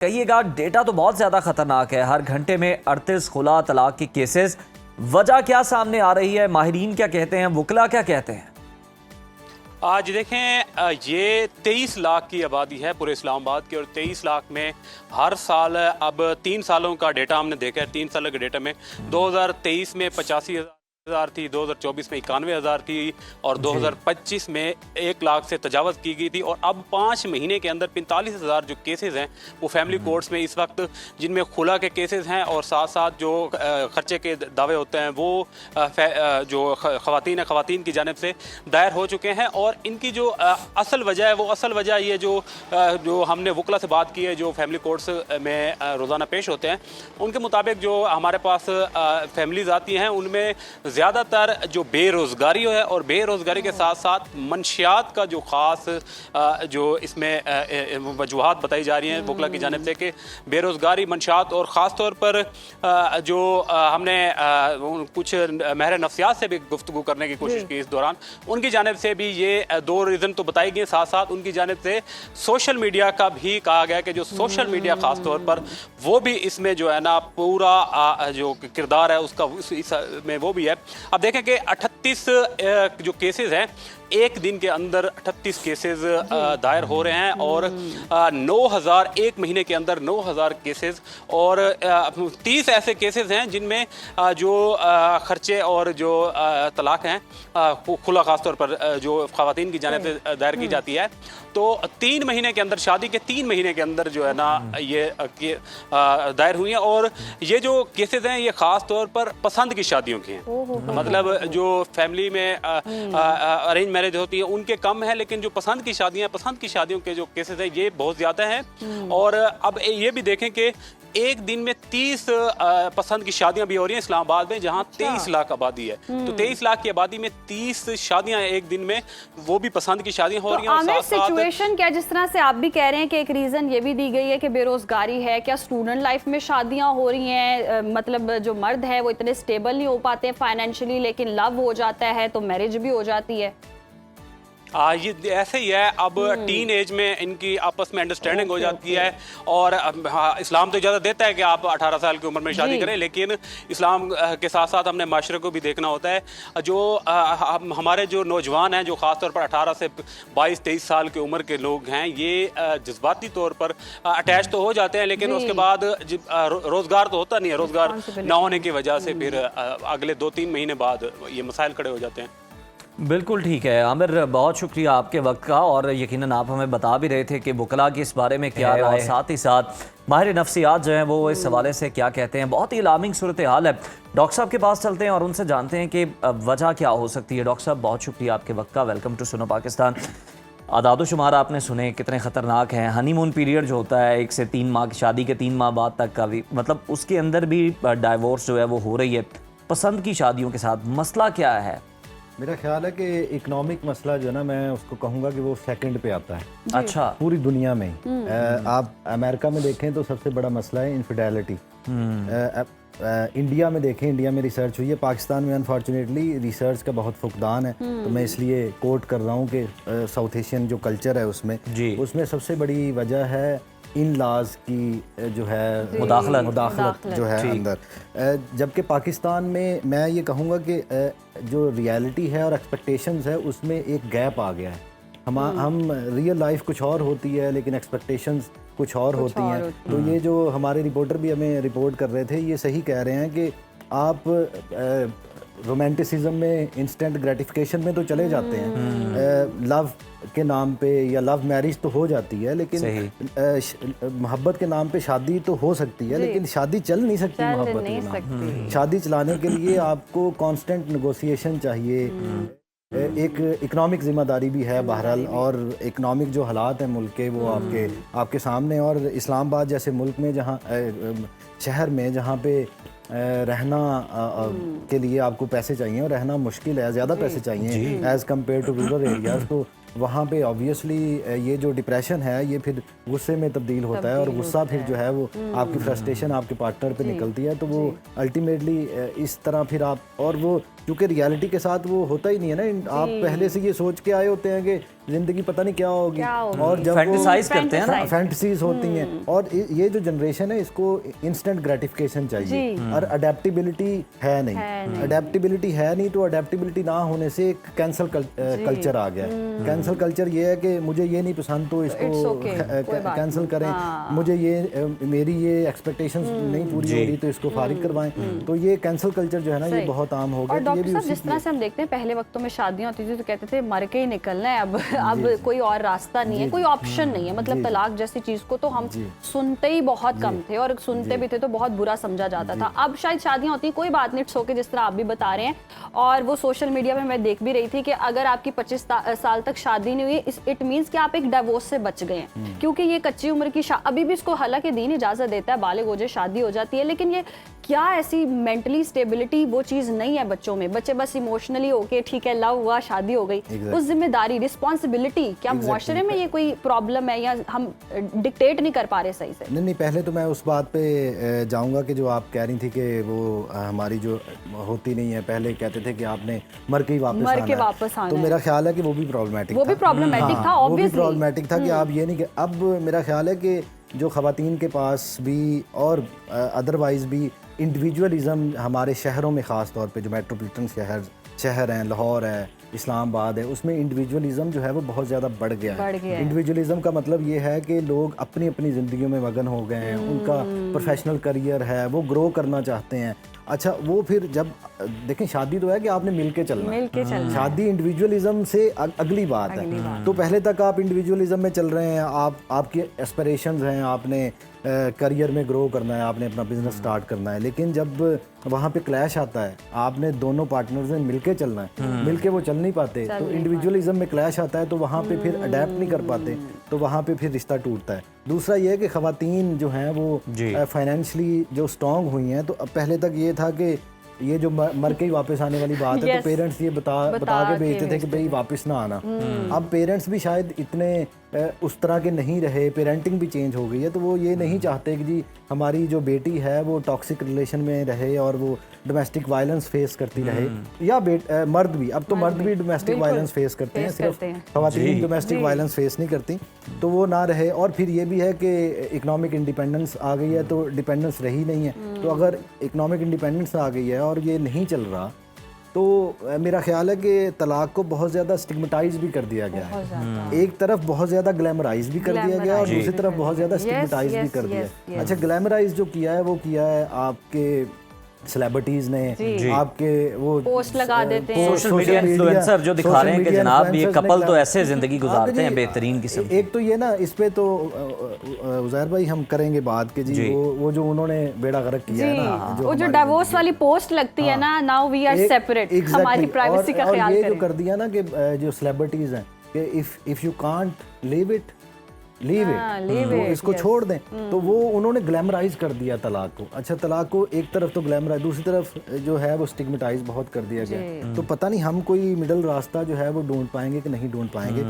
कहिएगा, डेटा तो बहुत ज्यादा खतरनाक है। हर घंटे में 38 खुला तलाक के केसेस। वजह क्या सामने आ रही है? माहिरीन क्या कहते हैं? वकला क्या कहते हैं? आज देखें, ये 23 लाख की आबादी है पूरे इस्लामाबाद की, और 23 लाख में हर साल अब 3 सालों का डेटा हमने देखा है। 3 सालों के डेटा में 2023 में 85,000 थी, 2024 में 91,000 थी, और 2025 में 1 लाख से तजावज़ की गई थी। और अब 5 महीने के अंदर 45,000 जो केसेस हैं वो फैमिली कोर्ट्स में इस वक्त, जिनमें खुला के केसेस हैं और साथ साथ जो खर्चे के दावे होते हैं वो जो ख़वातीन की जानिब से दायर हो चुके हैं। और इनकी जो असल वजह है वो असल वजह ये जो हमने वकला से बात की है, जो फैमिली कोर्ट्स में रोज़ाना पेश होते हैं, उनके मुताबिक जो हमारे पास फैमिलीज़ आती हैं उनमें ज़्यादातर जो बेरोज़गारी है और बेरोज़गारी के साथ साथ मंशियात का जो ख़ास जो इसमें वजूहात बताई जा रही हैं वकला की जानिब से कि बेरोज़गारी, मंशियात, और ख़ास तौर पर जो हमने कुछ महर नफ्सियात से भी गुफ्तगू करने की कोशिश की इस दौरान, उनकी जानिब से भी ये 2 रीज़न तो बताई गई। साथ साथ उनकी जानिब से सोशल मीडिया का भी कहा गया कि जो सोशल मीडिया ख़ास तौर पर वो भी इसमें जो है ना पूरा जो किरदार है उसका इसमें वो भी है। अब देखें कि 38 जो केसेस हैं, एक दिन के अंदर 38 केसेस दायर हो रहे हैं, और 9,000 एक महीने के अंदर 9,000 केसेस, और 30 ऐसे केसेस हैं जिनमें जो खर्चे और जो तलाक हैं खुला खास तौर पर जो ख़वातीन की जानिब से दायर की जाती है। तो 3 महीने के अंदर, शादी के 3 महीने के अंदर जो है ना ये दायर हुई हैं। और ये जो केसेस हैं ये ख़ास तौर पर पसंद की शादियों की हैं। मतलब जो फैमिली में अरेंज मैरिज होती है उनके कम है, लेकिन जो पसंद की शादियों के जो केसेस हैं ये बहुत ज़्यादा हैं। और अब ये भी देखें कि एक दिन में 30 पसंद की शादियां भी हो रही हैं इस्लामाबाद में, जहां 23 लाख आबादी है। तो 23 लाख की आबादी में 30 शादियां एक दिन में, वो भी पसंद की शादियां हो रही हैं। आमिर, सिचुएशन क्या, जिस तरह से आप भी कह रहे हैं कि एक रीजन ये भी दी गई है कि बेरोजगारी है, क्या स्टूडेंट लाइफ में शादियां हो रही हैं? मतलब जो मर्द है वो इतने स्टेबल नहीं हो पाते फाइनेंशियली, लेकिन लव हो जाता है तो मैरिज भी हो जाती है। ये ऐसे ही है। अब टीन एज में इनकी आपस में अंडरस्टैंडिंग हो जाती है, और इस्लाम तो इजाज़त देता है कि आप 18 साल की उम्र में शादी करें, लेकिन इस्लाम के साथ साथ हमने माशरे को भी देखना होता है। जो हमारे जो नौजवान हैं, जो ख़ास तौर पर 18 से 22-23 साल की उम्र के लोग हैं, ये जज्बाती तौर पर अटैच तो हो जाते हैं, लेकिन उसके बाद रोज़गार तो होता नहीं है। रोज़गार ना होने की वजह से फिर अगले 2-3 महीने बाद ये मसाइल खड़े हो जाते हैं। बिल्कुल ठीक है आमिर, बहुत शुक्रिया आपके वक्त का। और यकीनन आप हमें बता भी रहे थे कि वकला की इस बारे में क्या राय है, साथ ही साथ माहिर नफ्सियात जो हैं वो इस हवाले से क्या कहते हैं। बहुत ही अलार्मिंग सूरत हाल है। डॉक्टर साहब के पास चलते हैं और उनसे जानते हैं कि वजह क्या हो सकती है। डॉक्टर साहब, बहुत शुक्रिया आपके वक्त का। वेलकम टू सुनो पाकिस्तान। आदाद शुमार आपने सुने कितने ख़तरनाक हैं। हनीमून पीरियड जो होता है 1 से 3 माह की शादी के 3 माह बाद तक का भी, मतलब उसके अंदर भी डाइवोर्स जो है वो हो रही है पसंद की शादियों के साथ। मसला क्या है? मेरा ख्याल है कि इकोनॉमिक मसला जो है ना, मैं उसको कहूँगा कि वो सेकंड पे आता है। अच्छा, पूरी दुनिया में आप अमेरिका में देखें तो सबसे बड़ा मसला है इनफिडेलिटी। इंडिया में देखें, इंडिया में रिसर्च हुई है, पाकिस्तान में अनफॉर्चुनेटली रिसर्च का बहुत फुकदान है। तो मैं इसलिए कोट कर रहा हूँ कि साउथ एशियन जो कल्चर है उसमें सबसे बड़ी वजह है इन लॉज की जो है मुदाखलत जो है अंदर। जबकि पाकिस्तान में मैं ये कहूँगा कि जो रियलिटी है और एक्सपेक्टेशंस है उसमें एक गैप आ गया है। हम रियल लाइफ कुछ और होती है लेकिन एक्सपेक्टेशंस कुछ और होती हैं। तो ये जो हमारे रिपोर्टर भी हमें रिपोर्ट कर रहे थे, ये सही कह रहे हैं कि आप रोमांटिसिज्म में, इंस्टेंट ग्रेटिफिकेशन में तो चले जाते हैं, लव के नाम पे या लव मैरिज तो हो जाती है, लेकिन मोहब्बत के नाम पे शादी तो हो सकती है, लेकिन शादी चल नहीं सकती मोहब्बत के नाम। शादी चलाने के लिए आपको कांस्टेंट नेगोशिएशन चाहिए। एक इकोनॉमिक जिम्मेदारी भी है बहरहाल, और इकोनॉमिक जो हालात हैं मुल्क के वो आपके सामने। और इस्लामाबाद जैसे मुल्क में, जहाँ शहर में जहाँ पे रहना के लिए आपको पैसे चाहिए और रहना मुश्किल है, ज़्यादा पैसे चाहिए as compare to rural areas, तो वहाँ पे ऑब्वियसली ये जो डिप्रेशन है ये फिर गुस्से में तब्दील होता है, और गुस्सा फिर जो है वो आपकी फ्रस्ट्रेशन आपके पार्टनर पे निकलती है। तो वो अल्टीमेटली इस तरह फिर आप, और वो क्योंकि रियलिटी के साथ वो होता ही नहीं है ना। आप पहले से ये सोच के आए होते हैं कि जिंदगी पता नहीं क्या होगी। क्या होगी। और जब फैंटेसाइज करते हैं ना, फैंटेसीज होती हैं। और ये जो जनरेशन है इसको इंस्टेंट ग्रेटिफिकेशन चाहिए और अडेप्टेबिलिटी है नहीं। अडेप्टेबिलिटी है नहीं, तो अडेप्टेबिलिटी ना होने से एक कैंसल कल्चर आ गया है। कैंसल कल्चर ये है कि मुझे ये नहीं पसंद तो इसको कैंसिल करें, मुझे ये मेरी ये एक्सपेक्टेशंस नहीं पूरी हो रही तो इसको फारिग करवाएं। तो ये कैंसिल कल्चर जो है ना ये बहुत आम हो गया। और डॉक्टर साहब जिस तरह से हम देखते हैं पहले वक्तों में शादियां होती थी तो कहते थे मर के ही निकलना है, अब कोई और रास्ता नहीं है, कोई ऑप्शन नहीं है। मतलब तलाक जैसी चीज को तो हम सुनते ही बहुत कम थे, और सुनते भी थे तो बहुत बुरा समझा जाता था। अब शायद शादियां होती हैं कोई बात नहीं, इट्स ओके, जिस तरह आप भी बता रहे हैं। और वो सोशल मीडिया में मैं देख भी रही थी कि अगर आपकी 25 साल तक शादी नहीं हुई, इट मींस कि आप एक डिवोर्स से बच गए हैं, क्योंकि ये कच्ची उम्र की अभी भी इसको हालांकि दीन इजाजत देता है, बालिग हो जाए शादी हो जाती है, लेकिन ये क्या ऐसी मेंटली स्टेबिलिटी वो चीज नहीं है बच्चों में। बच्चे बस इमोशनली होके ठीक है, लव हुआ, शादी हो गई, उस जिम्मेदारी, रिस्पॉन्सिबिलिटी, क्या मुआशरे में ये कोई प्रॉब्लम है या हम डिक्टेट नहीं कर पा रहे सही से? नहीं, पहले तो मैं उस बात पे जाऊंगा कि जो आप कह रही थी कि वो हमारी जो होती नहीं है, पहले कहते थे कि आपने मर के ही वापस आना, तो मेरा ख्याल है कि वो भी प्रॉब्लमेटिक था। वो भी प्रॉब्लमेटिक था, ऑब्वियसली वो भी प्रॉब्लमेटिक था कि आप ये नहीं कि अब मेरा ख्याल है कि जो ख़वातीन के पास भी और अदरवाइज़ भी इंडिविजुअलिज़म हमारे शहरों में ख़ास तौर पे जो मेट्रोपॉलिटन शहर हैं, लाहौर है, इस्लामाबाद है, उसमें इंडिविजुअलिज़म जो है वो बहुत ज़्यादा बढ़ गया है। इंडिविजुअलिज़म का मतलब ये है कि लोग अपनी अपनी ज़िंदगियों में मगन हो गए हैं, उनका प्रोफेशनल करियर है, वो ग्रो करना चाहते हैं। अच्छा, वो फिर जब देखें शादी तो है कि आपने मिलके चलना है, शादी इंडिविजुअलिज्म से अगली बात है। तो पहले तक आप इंडिविजुअलिज्म में चल रहे हैं, आपकी एस्पिरेशंस हैं, आपने करियर में ग्रो करना है, आपने अपना बिजनेस स्टार्ट करना है, लेकिन जब वहाँ पे क्लैश आता है, आपने दोनों पार्टनर्स ने मिलके चलना है, मिलके वो चल नहीं पाते, तो इंडिविजुअलिज्म में क्लैश आता है, तो वहाँ पे फिर अडेप्ट नहीं कर पाते, तो वहाँ पे फिर रिश्ता टूटता है। दूसरा ये है कि ख़वातीन जो हैं वो फाइनेंशियली जो स्ट्रॉन्ग हुई हैं, तो अब पहले तक ये था कि ये जो मर के ही वापस आने वाली बात है, तो पेरेंट्स ये बता के भेजते थे कि भाई वापस ना आना। अब पेरेंट्स भी शायद इतने उस तरह के नहीं रहे, पेरेंटिंग भी चेंज हो गई है, तो वो ये नहीं चाहते कि जी हमारी जो बेटी है वो टॉक्सिक रिलेशन में रहे और वो डोमेस्टिक वायलेंस फेस करती रहे, या मर्द भी, अब तो मर्द भी डोमेस्टिक वायलेंस फेस करते हैं, सिर्फ ख़वातीन डोमेस्टिक वायलेंस फेस नहीं करती, तो वो ना रहे। और फिर ये भी है कि इकनॉमिक इंडिपेंडेंस आ गई है, तो डिपेंडेंस रही नहीं है। तो अगर इकनॉमिक इंडिपेंडेंस आ गई है और ये नहीं चल रहा, तो मेरा ख्याल है कि तलाक को बहुत ज़्यादा स्टिग्मेटाइज भी कर दिया गया है। एक तरफ बहुत ज़्यादा ग्लैमराइज भी कर दिया गया और दूसरी तरफ बहुत ज़्यादा स्टिग्मेटाइज भी कर दिया है। अच्छा, ग्लैमराइज जो किया है वो किया है आपके सेलिब्रिटीज ने, आपके वो पोस्ट लगा देते हैं, सोशल मीडिया इन्फ्लुएंसर जो दिखा रहे हैं कि जनाब ये कपल तो ऐसे जिंदगी गुजारते हैं बेहतरीन किस्म। एक तो ये ना, इस पे तो उज़ैर भाई हम करेंगे बात के जी, वो जो उन्होंने बेड़ा गर्क किया है ना, वो जो डिवोर्स वाली पोस्ट लगती है ना, नाउ वी आर सेपरेट, हमारी प्राइवेसी का ख्याल करें। ये जो कर दिया ना कि जो सेलिब्रिटीज हैं कि if you can't leave it, तो इसको छोड़ दें, तो वो उन्होंने ग्लैमराइज कर दिया तलाक को। अच्छा, तलाक को एक तरफ तो ग्लैमराइज, दूसरी तरफ जो है वो स्टिग्मेटाइज बहुत कर दिया गया। तो पता नहीं हम कोई मिडल रास्ता जो है वो ढूंढ पाएंगे कि नहीं ढूंढ पाएंगे।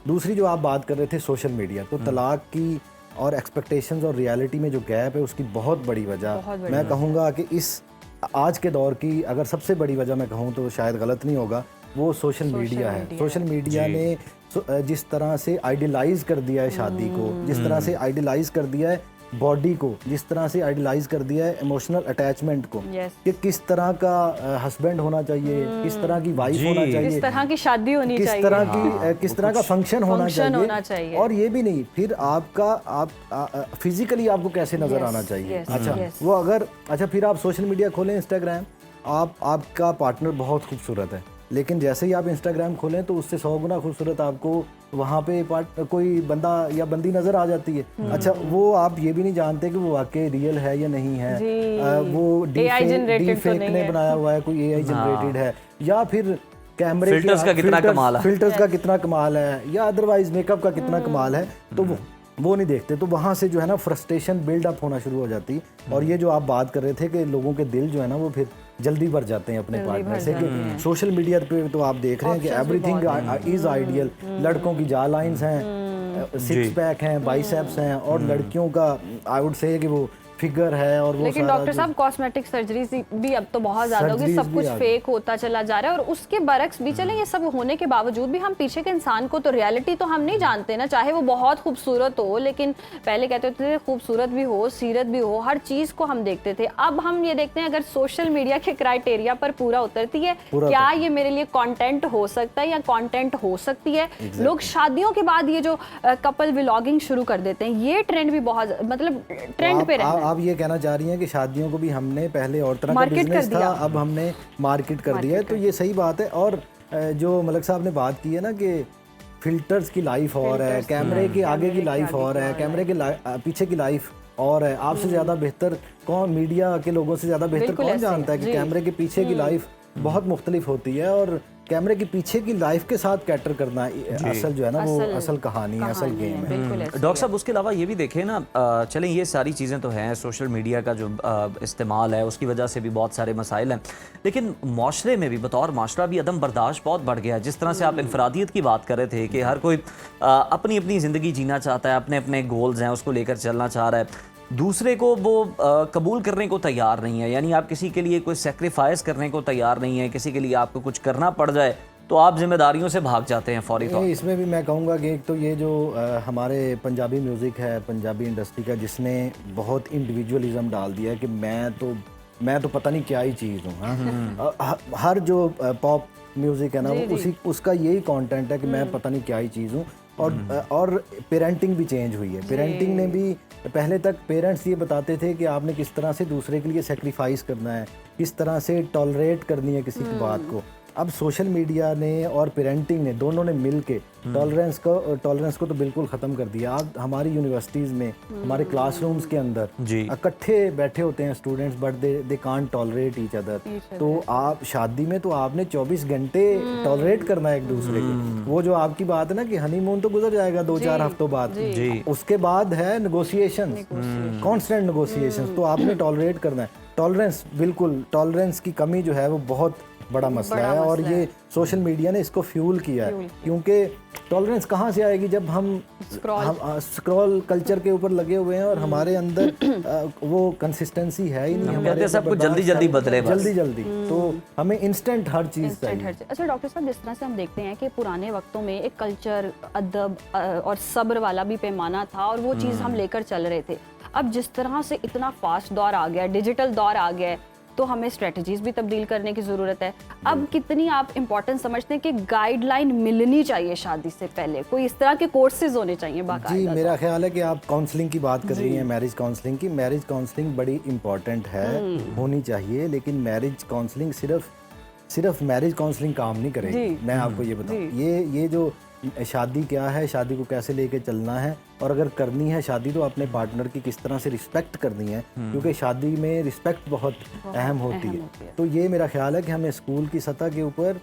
दूसरी जो आप बात कर रहे थे सोशल मीडिया, तो तलाक की और एक्सपेक्टेशंस और रियलिटी में जो गैप है उसकी बहुत बड़ी वजह मैं कहूँगा कि इस आज के दौर की अगर सबसे बड़ी वजह मैं कहूँ तो शायद गलत नहीं होगा, वो सोशल मीडिया है। सोशल मीडिया ने जिस तरह से आइडियलाइज कर दिया है शादी को, जिस तरह से आइडियलाइज कर दिया है बॉडी को, जिस तरह से आइडियलाइज कर दिया है इमोशनल अटैचमेंट को, कि किस तरह का हस्बैंड होना चाहिए, किस तरह की वाइफ होना चाहिए, किस तरह की शादी होनी चाहिए, किस तरह का फंक्शन होना चाहिए। और ये भी नहीं, फिर आप फिजिकली आपको कैसे नजर आना चाहिए। वो अगर फिर आप सोशल मीडिया खोलें, इंस्टाग्राम, आपका पार्टनर बहुत खूबसूरत है, लेकिन जैसे ही आप इंस्टाग्राम खोलें तो उससे 100 गुना खूबसूरत आपको वहाँ पे कोई बंदा या बंदी नज़र आ जाती है। अच्छा, वो आप ये भी नहीं जानते कि वो वाकई रियल है या नहीं है, वो डीफेक ने बनाया हुआ है, कोई एआई जनरेटेड है, या फिर कैमरे फिल्टर्स का कितना कमाल है, या अदरवाइज मेकअप का कितना कमाल है, तो वो नहीं देखते। तो वहाँ से जो है ना फ्रस्ट्रेशन बिल्डअप होना शुरू हो जाती। और ये जो आप बात कर रहे थे कि लोगों के दिल जो है ना वो फिर जल्दी भर जाते हैं अपने पार्टनर से, कि सोशल मीडिया पे तो आप देख रहे हैं कि एवरीथिंग इज आइडियल। लड़कों की जा लाइंस हैं, सिक्स पैक हैं, बाइसेप्स हैं, और लड़कियों का आई वुड से कि वो फिगर है और वो लेकिन सारा डॉक्टर साहब कॉस्मेटिक सर्जरीज भी अब तो बहुत ज्यादा होगी, सर्जरीज सब भी कुछ आ गई। फेक होता चला जा रहा है और उसके बरक्स भी चले ये सब होने के बावजूद भी हम पीछे के इंसान को तो रियलिटी तो हम नहीं जानते ना, चाहे वो बहुत खूबसूरत हो, लेकिन पहले कहते थे खूबसूरत भी हो सीरत भी हो, हर चीज को हम देखते थे। अब हम ये देखते हैं अगर सोशल मीडिया के क्राइटेरिया पर पूरा उतरती है क्या ये मेरे लिए कंटेंट हो सकता है या कंटेंट हो सकती है। लोग शादियों के बाद ये जो कपल व्लॉगिंग शुरू कर देते हैं, ये ट्रेंड भी बहुत मतलब ट्रेंड पे रहता है। आप ये कहना चाह रही हैं कि शादियों को भी हमने पहले और तरह का मार्केट कर बिजनेस था, दिया। अब हमने मार्केट कर दिया है, तो ये सही बात है। और जो मलक साहब ने बात की है ना कि फिल्टर्स की लाइफ और है, कैमरे के आगे की लाइफ और है, कैमरे के पीछे की लाइफ और है। आपसे ज़्यादा बेहतर कौन, मीडिया के लोगों से ज़्यादा बेहतर बिल्कुल कौन ऐसे, जानता है कि जी। कैमरे के पीछे की लाइफ बहुत मुख्तलिफ होती है और कैमरे के पीछे की लाइफ के साथ कैटर करना असल जो है ना वो असल कहानी है, असल गेम है। बिल्कुल ऐसे डॉक्टर साहब उसके अलावा ये भी देखें ना, चलें ये सारी चीज़ें तो हैं, सोशल मीडिया का जो इस्तेमाल है उसकी वजह से भी बहुत सारे मसाइल हैं, लेकिन माशरे में भी बतौर माशरा भी अदम बर्दाश्त बहुत बढ़ गया है। जिस तरह से आप इनफरादियत की बात कर रहे थे कि हर कोई अपनी अपनी ज़िंदगी जीना चाहता है, अपने अपने गोल्स हैं उसको लेकर चलना चाह रहा है, दूसरे को वो कबूल करने को तैयार नहीं है। यानी आप किसी के लिए कोई सेक्रीफाइस करने को तैयार नहीं है, किसी के लिए आपको कुछ करना पड़ जाए तो आप जिम्मेदारियों से भाग जाते हैं फौरी तौर। इसमें भी मैं कहूँगा कि एक तो ये जो हमारे पंजाबी म्यूज़िक है, पंजाबी इंडस्ट्री का, जिसने बहुत इंडिविजुअलिज्म डाल दिया है कि मैं तो पता नहीं क्या ही चीज़ हूँ। हर जो पॉप म्यूज़िक है ना वो उसका यही कंटेंट है कि मैं पता नहीं क्या ही चीज़ हूँ। और पेरेंटिंग भी चेंज हुई है। पेरेंटिंग ने भी, पहले तक पेरेंट्स ये बताते थे कि आपने किस तरह से दूसरे के लिए सेक्रीफाइस करना है, किस तरह से टॉलरेट करनी है किसी की बात को। अब सोशल मीडिया ने और पेरेंटिंग ने, दोनों ने मिल के टॉलरेंस को तो बिल्कुल ख़त्म कर दिया। आप हमारी यूनिवर्सिटीज़ में, हमारे क्लासरूम्स के अंदर इकट्ठे बैठे होते हैं students, but they can't tolerate each other. तो आप शादी में तो आपने 24 घंटे टॉलरेट करना है एक दूसरे को। वो जो आपकी बात है ना कि हनीमून तो गुजर जाएगा 2-4 हफ्तों बाद, उसके बाद है नेगोशिएशन, कॉन्स्टेंट नेगोशिएशन, तो आपने टॉलरेट करना है। टॉलरेंस, बिल्कुल टॉलरेंस की कमी जो है वो बहुत बड़ा मसला है और ये सोशल मीडिया ने इसको फ्यूल किया है। क्योंकि टॉलरेंस कहाँ से आएगी जब हम स्क्रॉल कल्चर के ऊपर लगे हुए हैं और हमारे अंदर वो कंसिस्टेंसी है ही नहीं। हमारे सब कुछ जल्दी जल्दी बदले, जल्दी तो हमें इंस्टेंट हर चीज़ चाहिए। अच्छा डॉक्टर साहब, जिस तरह से हम देखते हैं कि पुराने वक्तों में एक कल्चर, अदब और सब्र वाला भी पैमाना था और वो चीज़ हम लेकर चल रहे थे। अब जिस तरह से इतना फास्ट दौर आ गया, डिजिटल दौर आ गया है, तो हमें स्ट्रेटजीज भी तब्दील करने की ज़रूरत है। अब कितनी आप इम्पोर्टेंस समझते हैं कि गाइडलाइन मिलनी चाहिए शादी से पहले, कोई इस तरह के कोर्सेज होने चाहिए बाकायदा? जी, मेरा ख्याल है कि आप काउंसलिंग की बात कर रही हैं, मैरिज काउंसलिंग की। मैरिज काउंसलिंग बड़ी इम्पॉर्टेंट है, होनी चाहिए, लेकिन मैरिज काउंसलिंग सिर्फ मैरिज काउंसलिंग काम नहीं करेगी। मैं आपको ये बताऊँ, ये जो शादी क्या है, शादी को कैसे लेके चलना है, और अगर करनी है शादी तो अपने पार्टनर की किस तरह से रिस्पेक्ट करनी है, क्योंकि शादी में रिस्पेक्ट बहुत अहम होती है। तो ये मेरा ख्याल है कि हमें स्कूल की सतह के ऊपर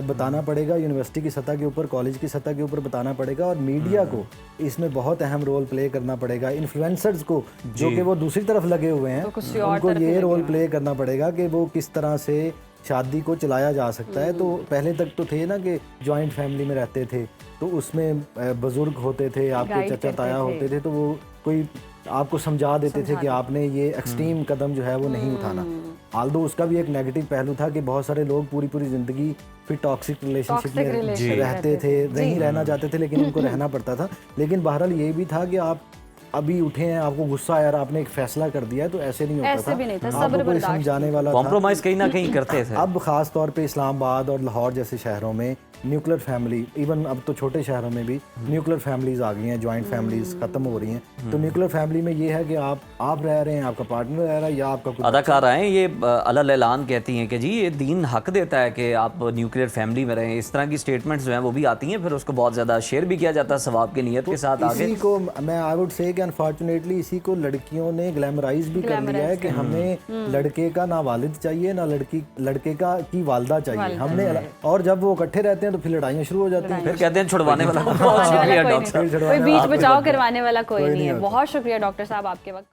बताना पड़ेगा, यूनिवर्सिटी की सतह के ऊपर, कॉलेज की सतह के ऊपर बताना पड़ेगा, और मीडिया को इसमें बहुत अहम रोल प्ले करना पड़ेगा। इन्फ्लुएंसर्स को, जो कि वो दूसरी तरफ लगे हुए हैं, उनको ये रोल प्ले करना पड़ेगा कि वो किस तरह से शादी को चलाया जा सकता है। तो पहले तक तो थे ना कि जॉइंट फैमिली में रहते थे, तो उसमें बुजुर्ग होते थे, आपके चचा ताया होते थे, तो वो कोई आपको समझा देते थे कि आपने ये एक्सट्रीम कदम जो है वो नहीं उठाना। आल्दो उसका भी एक नेगेटिव पहलू था कि बहुत सारे लोग पूरी जिंदगी फिर टॉक्सिक रिलेशनशिप में रहते थे, नहीं रहना चाहते थे, लेकिन उनको रहना पड़ता था। लेकिन बहरहाल ये भी था कि आप अभी उठे हैं, आपको गुस्सा आया, आपने एक फैसला कर दिया है, तो ऐसे नहीं होता था। आपको कोई समझाने वाला था, कॉम्प्रोमाइज कहीं ना कहीं करते थे। अब खास तौर पे इस्लामाबाद और लाहौर जैसे शहरों में न्यूक्लियर फैमिली, इवन अब तो छोटे शहरों में भी न्यूक्लियर फैमिलीज आ गई हैं, जॉइंट फैमिलीज खत्म हो रही हैं। तो न्यूक्लियर फैमिली में ये है कि आप रह रहे हैं, आपका पार्टनर रह रहा है, या आपका कुछ अदाकारा हैं ये अलल ऐलान कहती हैं कि जी ये दीन हक देता है कि आप न्यूक्लियर फैमिली में रहें। इस तरह की स्टेटमेंट्स जो हैं वो भी आती हैं, फिर उसको बहुत ज़्यादा शेयर भी किया जाता है सवाब की नीयत के साथ। आगे इसी को मैं आई वुड से कि अनफॉर्चुनेटली इसी को लड़कियों ने ग्लैमराइज भी कर लिया है कि हमें लड़के का ना वालिद चाहिए, ना लड़के का की वालदा चाहिए हमने। और जब वो इकट्ठे रहते हैं तो फिर लड़ाइयाँ शुरू हो जाती हैं, फिर कहते हैं छुड़वाने वाला। बहुत शुक्रिया डॉक्टर साहब। कोई बीच बचाव करवाने वाला कोई नहीं है। बहुत शुक्रिया डॉक्टर साहब आपके वक्त।